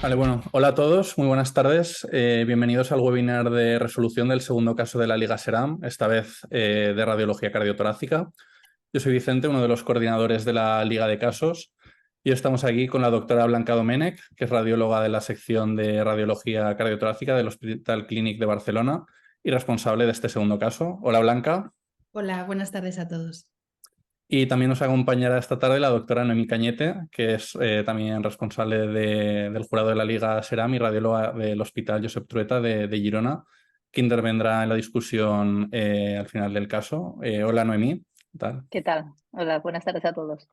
Vale, bueno, hola a todos, muy buenas tardes. Bienvenidos al webinar de resolución del segundo caso de la Liga SERAM, esta vez de radiología cardiotorácica. Yo soy Vicente, uno de los coordinadores de la Liga de Casos, y estamos aquí con la doctora Blanca Domènech, que es radióloga de la sección de radiología cardiotorácica del Hospital Clínic de Barcelona y responsable de este segundo caso. Hola, Blanca. Hola, buenas tardes a todos. Y también nos acompañará esta tarde la doctora Noemí Cañete, que es también responsable del jurado de la Liga SERAM y radióloga del Hospital Josep Trueta de Girona, que intervendrá en la discusión al final del caso. Hola, Noemí. ¿Qué tal? ¿Qué tal? Hola, buenas tardes a todos.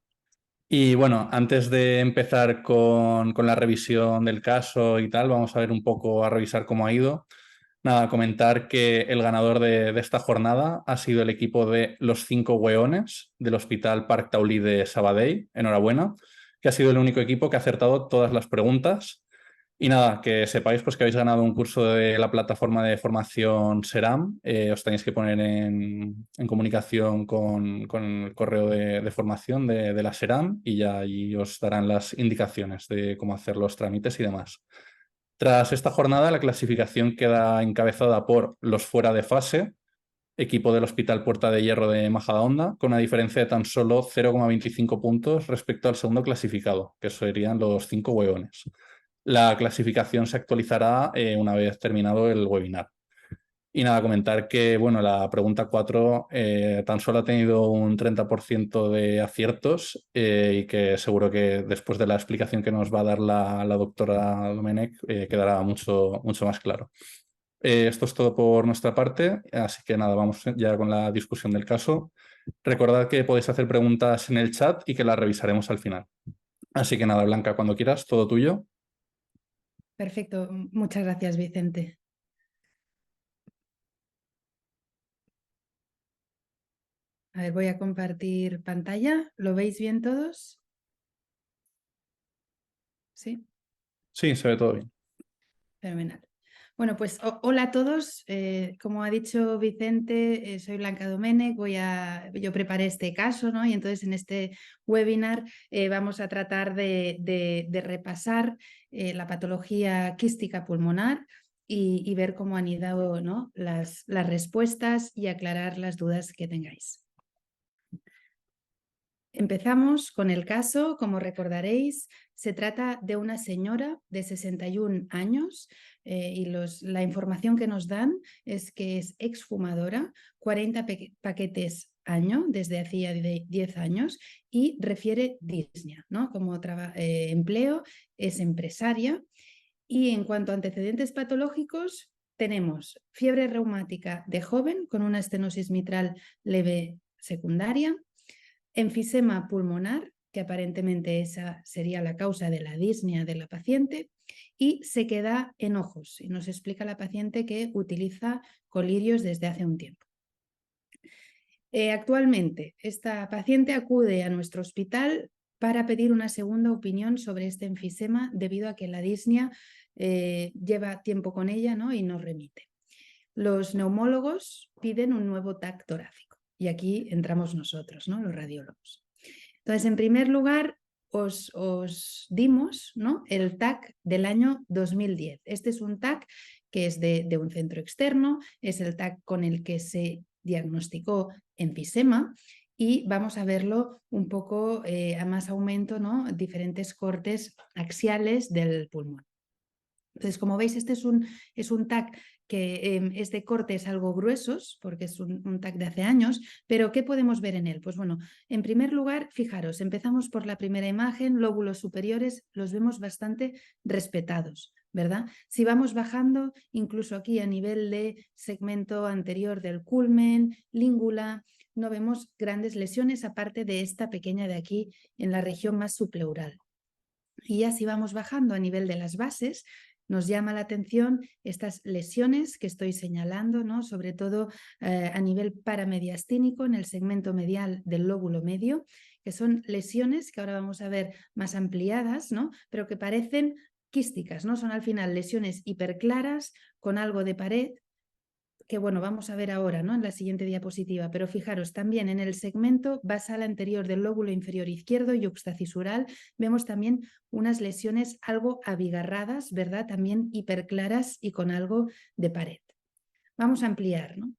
Y bueno, antes de empezar con la revisión del caso y tal, vamos a ver un poco, a revisar cómo ha ido. Nada, comentar que el ganador de esta jornada ha sido el equipo de los 5 Weones del Hospital Parc Taulí de Sabadell. Enhorabuena, que ha sido el único equipo que ha acertado todas las preguntas. Y nada, que sepáis pues, que habéis ganado un curso de la plataforma de formación SERAM. Os tenéis que poner en comunicación con el correo de formación de la SERAM y ya allí os darán las indicaciones de cómo hacer los trámites y demás. Tras esta jornada, la clasificación queda encabezada por los fuera de fase, equipo del Hospital Puerta de Hierro de Majadahonda, con una diferencia de tan solo 0,25 puntos respecto al segundo clasificado, que serían los 5 hueones. La clasificación se actualizará una vez terminado el webinar. Y nada, comentar que bueno, la pregunta 4 tan solo ha tenido un 30% de aciertos y que seguro que después de la explicación que nos va a dar la doctora Domènech quedará mucho más claro. Esto es todo por nuestra parte, así que nada, vamos ya con la discusión del caso. Recordad que podéis hacer preguntas en el chat y que las revisaremos al final. Así que nada, Blanca, cuando quieras, todo tuyo. Perfecto, muchas gracias, Vicente. A ver, voy a compartir pantalla. ¿Lo veis bien todos? ¿Sí? Sí, se ve todo bien. Fenomenal. Bueno, pues hola a todos. Como ha dicho Vicente, soy Blanca Domènech. Yo preparé este caso, ¿no? Y entonces en este webinar vamos a tratar de repasar la patología quística pulmonar y ver cómo han ido, ¿no? las respuestas y aclarar las dudas que tengáis. Empezamos con el caso. Como recordaréis, se trata de una señora de 61 años y la información que nos dan es que es exfumadora, 40 paquetes año desde hacía 10 años y refiere disnea, ¿no? Como empleo es empresaria. Y en cuanto a antecedentes patológicos, tenemos fiebre reumática de joven con una estenosis mitral leve secundaria, enfisema pulmonar, que aparentemente esa sería la causa de la disnea de la paciente, y sequedad en ojos. Y nos explica la paciente que utiliza colirios desde hace un tiempo. Actualmente, esta paciente acude a nuestro hospital para pedir una segunda opinión sobre este enfisema debido a que la disnea lleva tiempo con ella, ¿no? Y nos remite. Los neumólogos piden un nuevo TAC torácico y aquí entramos nosotros, ¿no? Los radiólogos. Entonces, en primer lugar, os dimos, ¿no? el TAC del año 2010. Este es un TAC que es de un centro externo, es el TAC con el que se diagnosticó enfisema y vamos a verlo un poco a más aumento, ¿no? Diferentes cortes axiales del pulmón. Entonces, como veis, este es un TAC que es de cortes algo gruesos, porque es un TAC de hace años, pero ¿qué podemos ver en él? Pues bueno, en primer lugar, fijaros, empezamos por la primera imagen, lóbulos superiores, los vemos bastante respetados, ¿verdad? Si vamos bajando, incluso aquí a nivel de segmento anterior del culmen, língula, no vemos grandes lesiones, aparte de esta pequeña de aquí en la región más subpleural. Y ya si vamos bajando a nivel de las bases, nos llama la atención estas lesiones que estoy señalando, ¿no? Sobre todo a nivel paramediastínico en el segmento medial del lóbulo medio, que son lesiones que ahora vamos a ver más ampliadas, ¿no? Pero que parecen quísticas, ¿no? Son al final lesiones hiperclaras con algo de pared que bueno, vamos a ver ahora, ¿no?, en la siguiente diapositiva, pero fijaros, también en el segmento basal anterior del lóbulo inferior izquierdo y yuxtacisural vemos también unas lesiones algo abigarradas, ¿verdad?, también hiperclaras y con algo de pared. Vamos a ampliar, ¿no?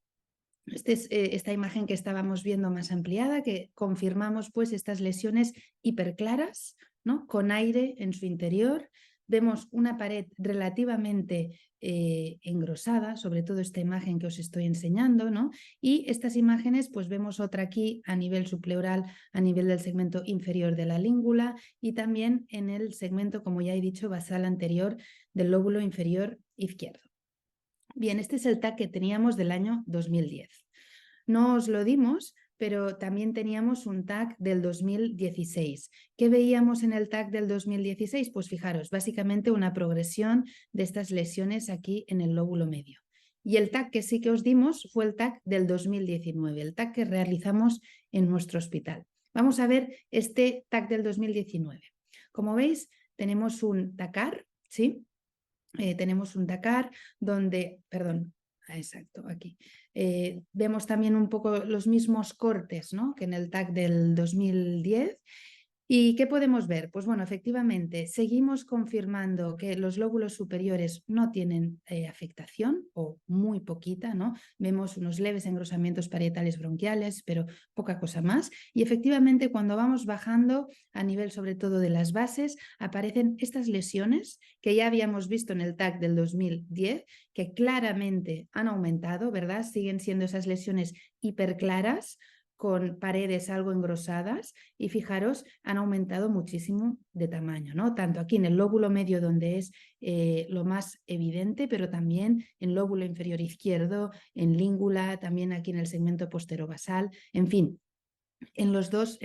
Esta imagen que estábamos viendo más ampliada, que confirmamos pues estas lesiones hiperclaras, ¿no?, con aire en su interior. Vemos una pared relativamente engrosada, sobre todo esta imagen que os estoy enseñando, ¿no? Y estas imágenes, pues vemos otra aquí a nivel subpleural, a nivel del segmento inferior de la língula y también en el segmento, como ya he dicho, basal anterior del lóbulo inferior izquierdo. Bien, este es el TAC que teníamos del año 2010. No os lo dimos, pero también teníamos un TAC del 2016. ¿Qué veíamos en el TAC del 2016? Pues fijaros, básicamente una progresión de estas lesiones aquí en el lóbulo medio. Y el TAC que sí que os dimos fue el TAC del 2019, el TAC que realizamos en nuestro hospital. Vamos a ver este TAC del 2019. Como veis, tenemos un TACAR, ¿sí? Tenemos un TACAR donde, perdón, exacto, aquí. Vemos también un poco los mismos cortes, ¿no?, que en el TAC del 2010. ¿Y qué podemos ver? Pues bueno, efectivamente, seguimos confirmando que los lóbulos superiores no tienen afectación o muy poquita, ¿no? Vemos unos leves engrosamientos parietales bronquiales, pero poca cosa más. Y efectivamente, cuando vamos bajando a nivel sobre todo de las bases, aparecen estas lesiones que ya habíamos visto en el TAC del 2010, que claramente han aumentado, ¿verdad? Siguen siendo esas lesiones hiperclaras, con paredes algo engrosadas y fijaros, han aumentado muchísimo de tamaño, ¿no? Tanto aquí en el lóbulo medio donde es lo más evidente, pero también en lóbulo inferior izquierdo, en língula, también aquí en el segmento posterobasal, en fin, en las dos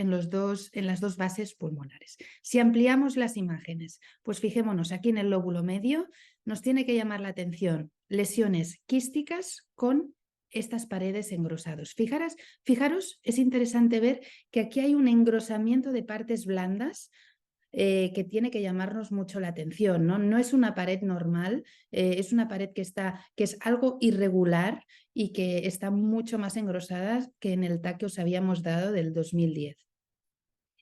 bases pulmonares. Si ampliamos las imágenes, pues fijémonos aquí en el lóbulo medio, nos tiene que llamar la atención lesiones quísticas con estas paredes engrosadas. Fijaros, es interesante ver que aquí hay un engrosamiento de partes blandas que tiene que llamarnos mucho la atención, ¿no? No es una pared normal, es una pared que es algo irregular y que está mucho más engrosada que en el TAC que os habíamos dado del 2010.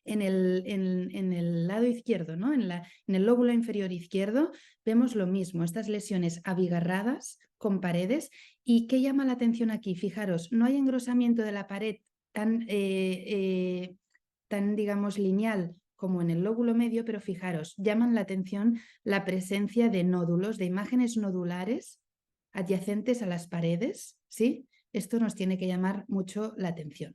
En el lado izquierdo, ¿no?, en el lóbulo inferior izquierdo, vemos lo mismo, estas lesiones abigarradas con paredes. ¿Y qué llama la atención aquí? Fijaros, no hay engrosamiento de la pared tan digamos, lineal como en el lóbulo medio, pero fijaros, llaman la atención la presencia de nódulos, de imágenes nodulares adyacentes a las paredes, ¿sí? Esto nos tiene que llamar mucho la atención.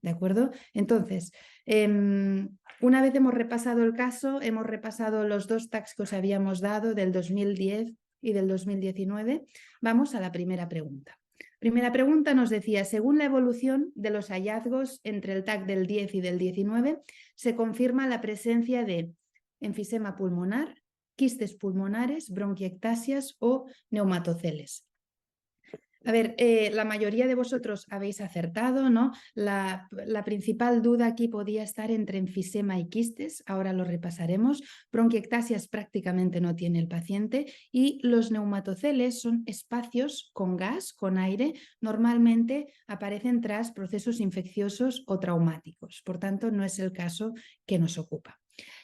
¿De acuerdo? Entonces, una vez hemos repasado el caso, hemos repasado los dos TACs que os habíamos dado del 2010 y del 2019, vamos a la primera pregunta. Primera pregunta nos decía, según la evolución de los hallazgos entre el TAC del 10 y del 19, se confirma la presencia de enfisema pulmonar, quistes pulmonares, bronquiectasias o neumatoceles. A ver, la mayoría de vosotros habéis acertado, ¿no? La principal duda aquí podía estar entre enfisema y quistes, ahora lo repasaremos. Bronquiectasias prácticamente no tiene el paciente y los neumatoceles son espacios con gas, con aire, normalmente aparecen tras procesos infecciosos o traumáticos, por tanto no es el caso que nos ocupa.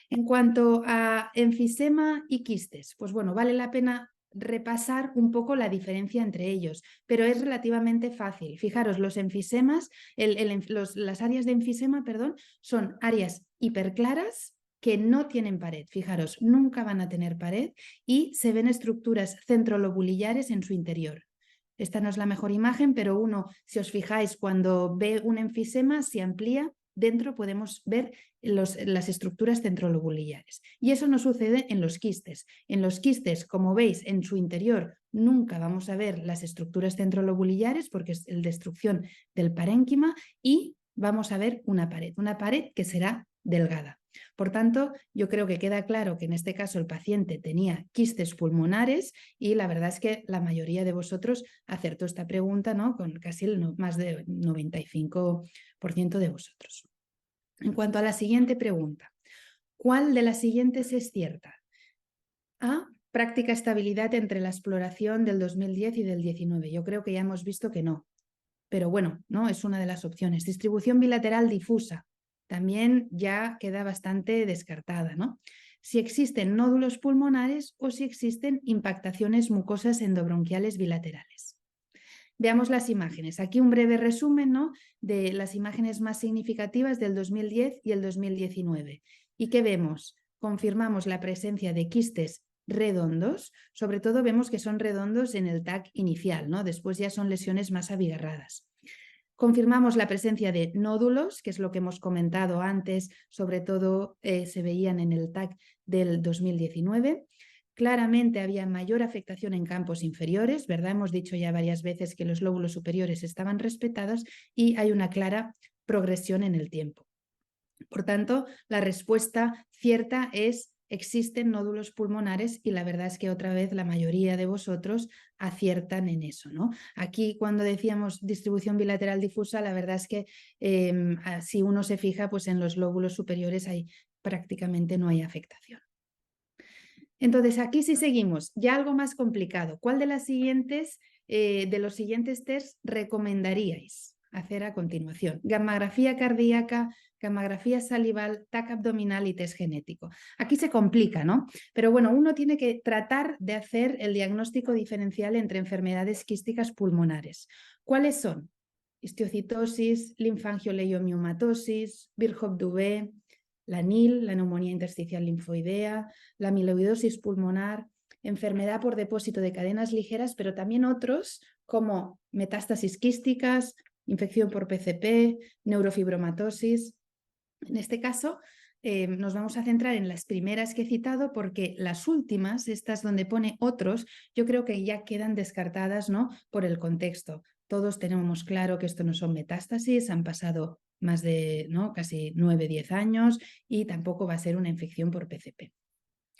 En cuanto a enfisema y quistes, pues bueno, vale la pena repasar un poco la diferencia entre ellos, pero es relativamente fácil. Fijaros, los enfisemas, las áreas de enfisema, perdón, son áreas hiperclaras que no tienen pared. Fijaros, nunca van a tener pared y se ven estructuras centrolobulillares en su interior. Esta no es la mejor imagen, pero uno, si os fijáis, cuando ve un enfisema, se amplía. Dentro podemos ver las estructuras centrolobulillares. Y eso no sucede en los quistes. En los quistes, como veis, en su interior nunca vamos a ver las estructuras centrolobulillares porque es la destrucción del parénquima y vamos a ver una pared que será delgada. Por tanto, yo creo que queda claro que en este caso el paciente tenía quistes pulmonares y la verdad es que la mayoría de vosotros acertó esta pregunta, ¿no?, con casi más del 95% de vosotros. En cuanto a la siguiente pregunta, ¿cuál de las siguientes es cierta? A, práctica estabilidad entre la exploración del 2010 y del 19. Yo creo que ya hemos visto que no. Pero bueno, ¿no? Es una de las opciones. Distribución bilateral difusa. También ya queda bastante descartada, ¿no? Si existen nódulos pulmonares o si existen impactaciones mucosas endobronquiales bilaterales. Veamos las imágenes. Aquí un breve resumen, ¿no?, de las imágenes más significativas del 2010 y el 2019. ¿Y qué vemos? Confirmamos la presencia de quistes redondos, sobre todo vemos que son redondos en el TAC inicial, ¿no? Después ya son lesiones más abigarradas. Confirmamos la presencia de nódulos, que es lo que hemos comentado antes, sobre todo se veían en el TAC del 2019. Claramente había mayor afectación en campos inferiores, ¿verdad? Hemos dicho ya varias veces que los lóbulos superiores estaban respetados y hay una clara progresión en el tiempo. Por tanto, la respuesta cierta es: existen nódulos pulmonares, y la verdad es que otra vez la mayoría de vosotros aciertan en eso, ¿no? Aquí cuando decíamos distribución bilateral difusa, la verdad es que si uno se fija, pues en los lóbulos superiores prácticamente no hay afectación. Entonces, aquí sí seguimos, ya algo más complicado. ¿Cuál de los siguientes tests recomendaríais hacer a continuación? Gammagrafía cardíaca, gammagrafía salival, TAC abdominal y test genético. Aquí se complica, ¿no? Pero bueno, uno tiene que tratar de hacer el diagnóstico diferencial entre enfermedades quísticas pulmonares. ¿Cuáles son? Histiocytosis, linfangioleiomyomatosis, Virchow-Dubé, la NIL, la neumonía intersticial linfoidea, la amiloidosis pulmonar, enfermedad por depósito de cadenas ligeras, pero también otros como metástasis quísticas, infección por PCP, neurofibromatosis. En este caso, nos vamos a centrar en las primeras que he citado, porque las últimas, estas donde pone otros, yo creo que ya quedan descartadas, ¿no?, por el contexto. Todos tenemos claro que esto no son metástasis, han pasado más de, ¿no?, casi 9-10 años y tampoco va a ser una infección por PCP.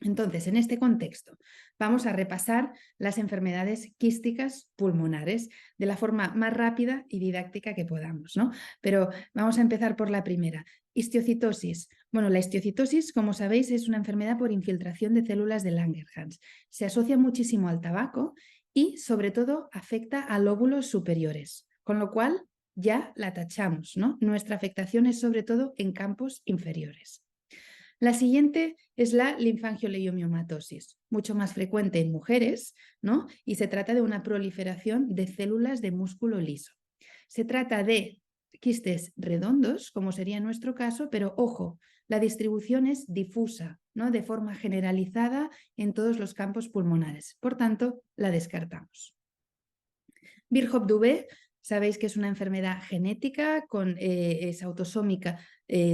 Entonces, en este contexto, vamos a repasar las enfermedades quísticas pulmonares de la forma más rápida y didáctica que podamos, ¿no? Pero vamos a empezar por la primera. Histiocytosis. Bueno, la histiocytosis, como sabéis, es una enfermedad por infiltración de células de Langerhans. Se asocia muchísimo al tabaco y, sobre todo, afecta a lóbulos superiores, con lo cual ya la tachamos, ¿no? Nuestra afectación es sobre todo en campos inferiores. La siguiente es la linfangioleiomyomatosis, mucho más frecuente en mujeres, ¿no? Y se trata de una proliferación de células de músculo liso. Se trata de quistes redondos, como sería en nuestro caso, pero ojo, la distribución es difusa, ¿no?, de forma generalizada en todos los campos pulmonares. Por tanto, la descartamos. Virchow-Dubé, sabéis que es una enfermedad genética, es autosómica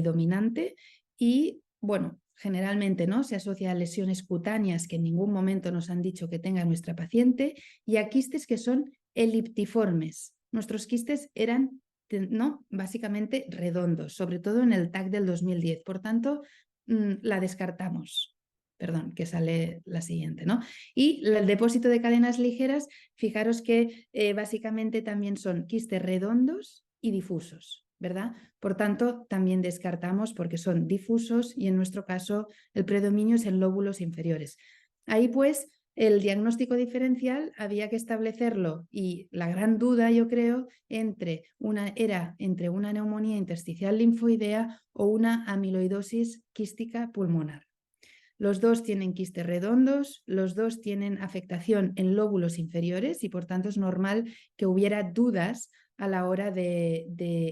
dominante y, bueno, generalmente, ¿no?, se asocia a lesiones cutáneas que en ningún momento nos han dicho que tenga nuestra paciente, y a quistes que son eliptiformes. Nuestros quistes eran, ¿no?, básicamente redondos, sobre todo en el TAC del 2010. Por tanto, la descartamos. Perdón, que sale la siguiente, ¿no? Y el depósito de cadenas ligeras, fijaros que básicamente también son quistes redondos y difusos, ¿verdad? Por tanto, también descartamos porque son difusos y en nuestro caso el predominio es en lóbulos inferiores. Ahí pues el diagnóstico diferencial había que establecerlo, y la gran duda, yo creo, era entre una neumonía intersticial linfoidea o una amiloidosis quística pulmonar. Los dos tienen quistes redondos, los dos tienen afectación en lóbulos inferiores y por tanto es normal que hubiera dudas a la hora de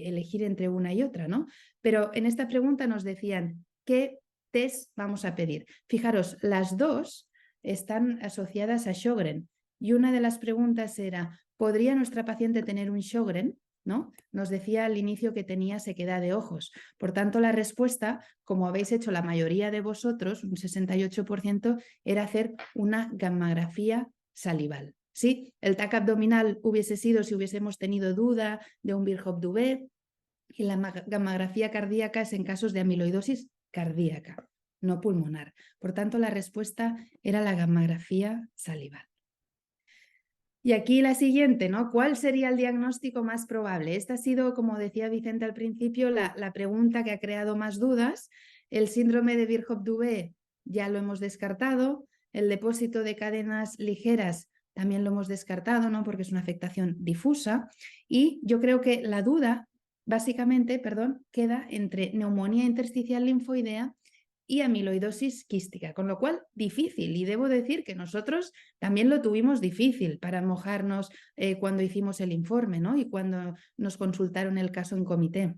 elegir entre una y otra, ¿no? Pero en esta pregunta nos decían, ¿qué test vamos a pedir? Fijaros, las dos están asociadas a Sjögren y una de las preguntas era, ¿podría nuestra paciente tener un Sjögren? ¿No? Nos decía al inicio que tenía sequedad de ojos. Por tanto, la respuesta, como habéis hecho la mayoría de vosotros, un 68%, era hacer una gammagrafía salival. ¿Sí? El TAC abdominal hubiese sido si hubiésemos tenido duda de un Virchow-Dubé, y la gammagrafía cardíaca es en casos de amiloidosis cardíaca, no pulmonar. Por tanto, la respuesta era la gammagrafía salival. Y aquí la siguiente, ¿no? ¿Cuál sería el diagnóstico más probable? Esta ha sido, como decía Vicente al principio, la pregunta que ha creado más dudas. El síndrome de Virchow-Dubé ya lo hemos descartado. El depósito de cadenas ligeras también lo hemos descartado, ¿no? Porque es una afectación difusa. Y yo creo que la duda, básicamente, queda entre neumonía intersticial linfoidea y amiloidosis quística, con lo cual difícil. Y debo decir que nosotros también lo tuvimos difícil para mojarnos cuando hicimos el informe, ¿no? Y cuando nos consultaron el caso en comité.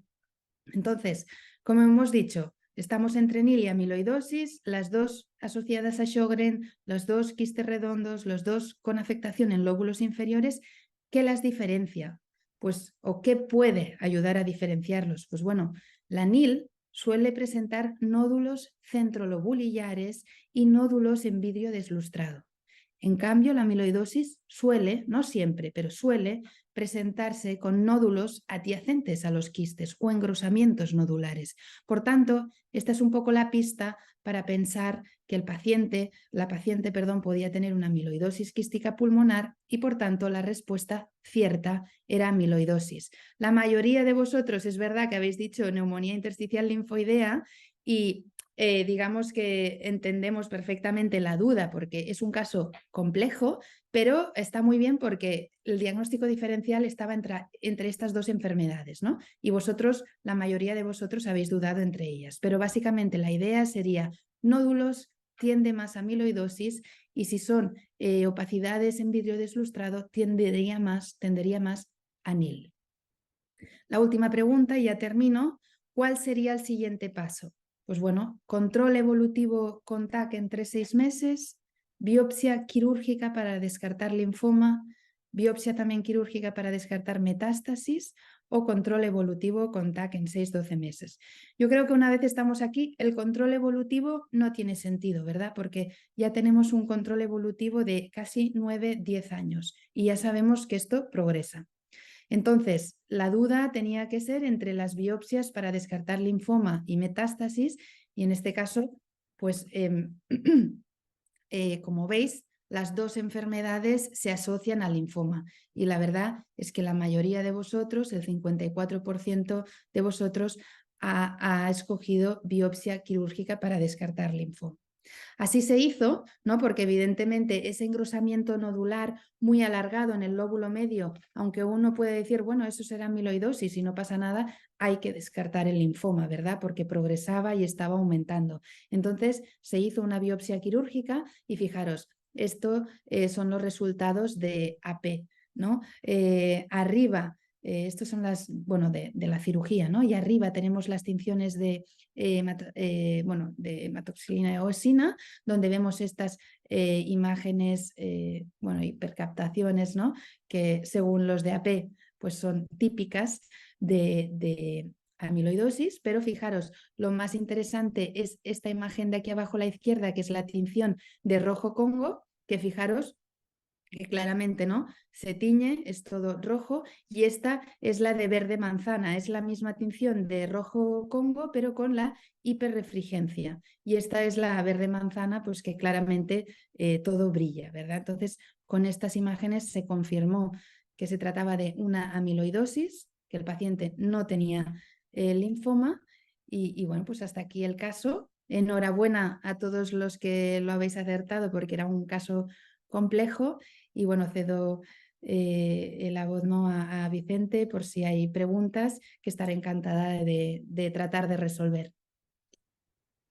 Entonces, como hemos dicho, estamos entre NIL y amiloidosis, las dos asociadas a Sjögren, los dos quistes redondos, los dos con afectación en lóbulos inferiores. ¿Qué las diferencia? Pues, ¿o qué puede ayudar a diferenciarlos? Pues bueno, la NIL suele presentar nódulos centrolobulillares y nódulos en vidrio deslustrado. En cambio, la amiloidosis suele, no siempre, pero suele presentarse con nódulos adyacentes a los quistes o engrosamientos nodulares. Por tanto, esta es un poco la pista para pensar que la paciente, podía tener una amiloidosis quística pulmonar y, por tanto, la respuesta cierta era amiloidosis. La mayoría de vosotros es verdad que habéis dicho neumonía intersticial linfoidea y digamos que entendemos perfectamente la duda porque es un caso complejo, pero está muy bien porque el diagnóstico diferencial estaba entre estas dos enfermedades, ¿no? Y vosotros, la mayoría de vosotros habéis dudado entre ellas, pero básicamente la idea sería nódulos tiende más a amiloidosis y si son opacidades en vidrio deslustrado tendería más a NIL. La última pregunta y ya termino. ¿Cuál sería el siguiente paso? Pues bueno, control evolutivo con TAC entre 6 meses, biopsia quirúrgica para descartar linfoma, biopsia también quirúrgica para descartar metástasis o control evolutivo con TAC en 6-12 meses. Yo creo que una vez estamos aquí, el control evolutivo no tiene sentido, ¿verdad? Porque ya tenemos un control evolutivo de casi 9-10 años y ya sabemos que esto progresa. Entonces, la duda tenía que ser entre las biopsias para descartar linfoma y metástasis y en este caso, pues como veis, las dos enfermedades se asocian al linfoma y la verdad es que la mayoría de vosotros, el 54% de vosotros, ha escogido biopsia quirúrgica para descartar linfoma. Así se hizo, ¿no? Porque evidentemente ese engrosamiento nodular muy alargado en el lóbulo medio, aunque uno puede decir, bueno, eso será amiloidosis y no pasa nada, hay que descartar el linfoma, ¿verdad? Porque progresaba y estaba aumentando. Entonces se hizo una biopsia quirúrgica y fijaros, esto son los resultados de AP, ¿no? Arriba estos son las, de la cirugía, ¿no? Y arriba tenemos las tinciones de hematoxilina eosina, donde vemos estas imágenes, hipercaptaciones, ¿no? Que según los de AP, pues son típicas de amiloidosis, pero fijaros, lo más interesante es esta imagen de aquí abajo a la izquierda, que es la tinción de rojo Congo, que fijaros que claramente no se tiñe, es todo rojo, y esta es la de verde manzana, es la misma tinción de rojo Congo, pero con la hiperrefrigencia. Y esta es la verde manzana, pues que claramente todo brilla, ¿verdad? Entonces, con estas imágenes se confirmó que se trataba de una amiloidosis, que el paciente no tenía linfoma, y bueno, pues hasta aquí el caso. Enhorabuena a todos los que lo habéis acertado, porque era un caso complejo. Y bueno, cedo la voz, ¿no? a Vicente por si hay preguntas, que estaré encantada de tratar de resolver.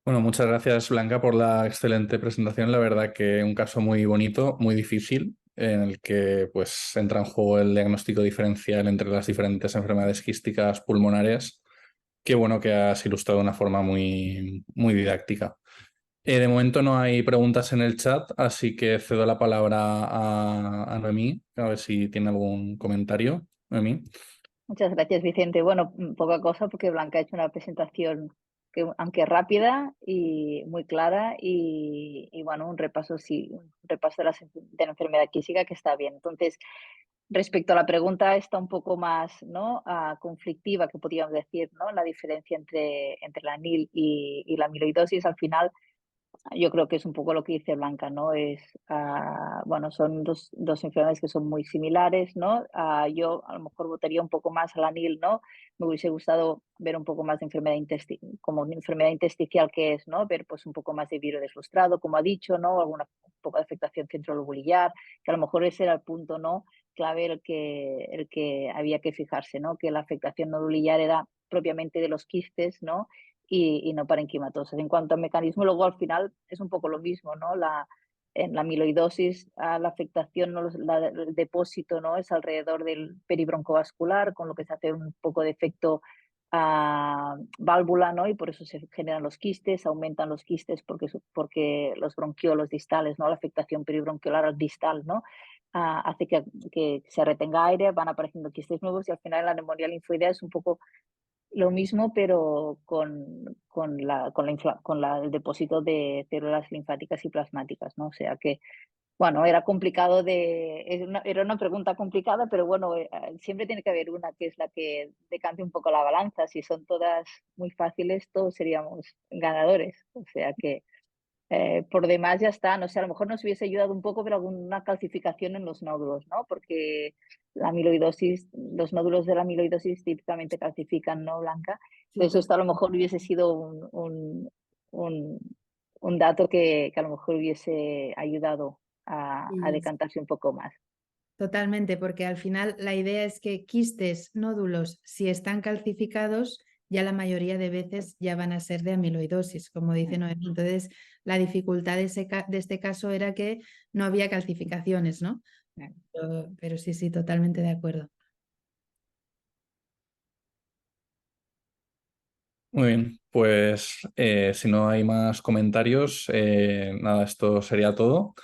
Bueno, muchas gracias Blanca por la excelente presentación. La verdad que un caso muy bonito, muy difícil, en el que pues entra en juego el diagnóstico diferencial entre las diferentes enfermedades quísticas pulmonares. Qué bueno que has ilustrado de una forma muy, muy didáctica. De momento no hay preguntas en el chat, así que cedo la palabra a Noemí, a ver si tiene algún comentario. Noemí. Muchas gracias, Vicente. Bueno, poca cosa porque Blanca ha hecho una presentación que, aunque rápida y muy clara y bueno, un repaso, sí, un repaso de la enfermedad quística que está bien. Entonces, respecto a la pregunta está un poco más, ¿no? Conflictiva, que podríamos decir, ¿no? La diferencia entre la NIL y la amiloidosis, al final yo creo que es un poco lo que dice Blanca, ¿no? Bueno, son dos enfermedades que son muy similares, ¿no? Yo a lo mejor votaría un poco más a la NIL, ¿no? Me hubiese gustado ver un poco más de enfermedad como una enfermedad intersticial que es, ¿no? Ver pues un poco más de virus deslustrado, como ha dicho, ¿no? Alguna un poco de afectación centrolobular, que a lo mejor ese era el punto, ¿no? Clave el que había que fijarse, ¿no? Que la afectación nodular era propiamente de los quistes, ¿no? Y no parenquimatosos. En cuanto al mecanismo, luego al final es un poco lo mismo, ¿no? En la amiloidosis, la afectación, ¿no? El depósito, ¿no? Es alrededor del peribroncovascular, con lo que se hace un poco de efecto válvula, ¿no? Y por eso se generan los quistes, aumentan los quistes porque los bronquiolos distales, ¿no? La afectación peribronquiolar al distal, ¿no? Hace que se retenga aire, van apareciendo quistes nuevos y al final la neumonía linfoidea es un poco lo mismo, pero el depósito de células linfáticas y plasmáticas, ¿no? O sea que, bueno, era una pregunta complicada, pero bueno, siempre tiene que haber una que es la que decante un poco la balanza. Si son todas muy fáciles, todos seríamos ganadores. O sea que por demás ya está, no sé, a lo mejor nos hubiese ayudado un poco, pero alguna calcificación en los nódulos, ¿no? Porque la amiloidosis, los nódulos de la amiloidosis típicamente calcifican, ¿no, Blanca? Sí, Entonces esto a lo mejor hubiese sido un, un dato que a lo mejor hubiese ayudado a sí, decantarse un poco más. totalmente, porque al final la idea es que quistes, nódulos, si están calcificados, ya la mayoría de veces ya van a ser de amiloidosis, como dice Noemí. Entonces, la dificultad de este caso era que no había calcificaciones, ¿no? Pero sí, sí, totalmente de acuerdo. Muy bien, pues si no hay más comentarios, nada, esto sería todo.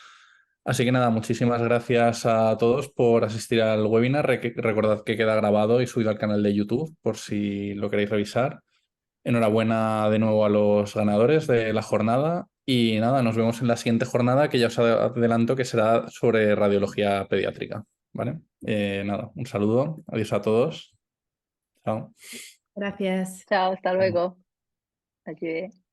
Así que nada, muchísimas gracias a todos por asistir al webinar. Recordad que queda grabado y subido al canal de YouTube por si lo queréis revisar. Enhorabuena de nuevo a los ganadores de la jornada y nada, nos vemos en la siguiente jornada que ya os adelanto que será sobre radiología pediátrica. ¿Vale? Nada, un saludo, adiós a todos. Chao. Gracias. Chao, hasta luego. Adiós.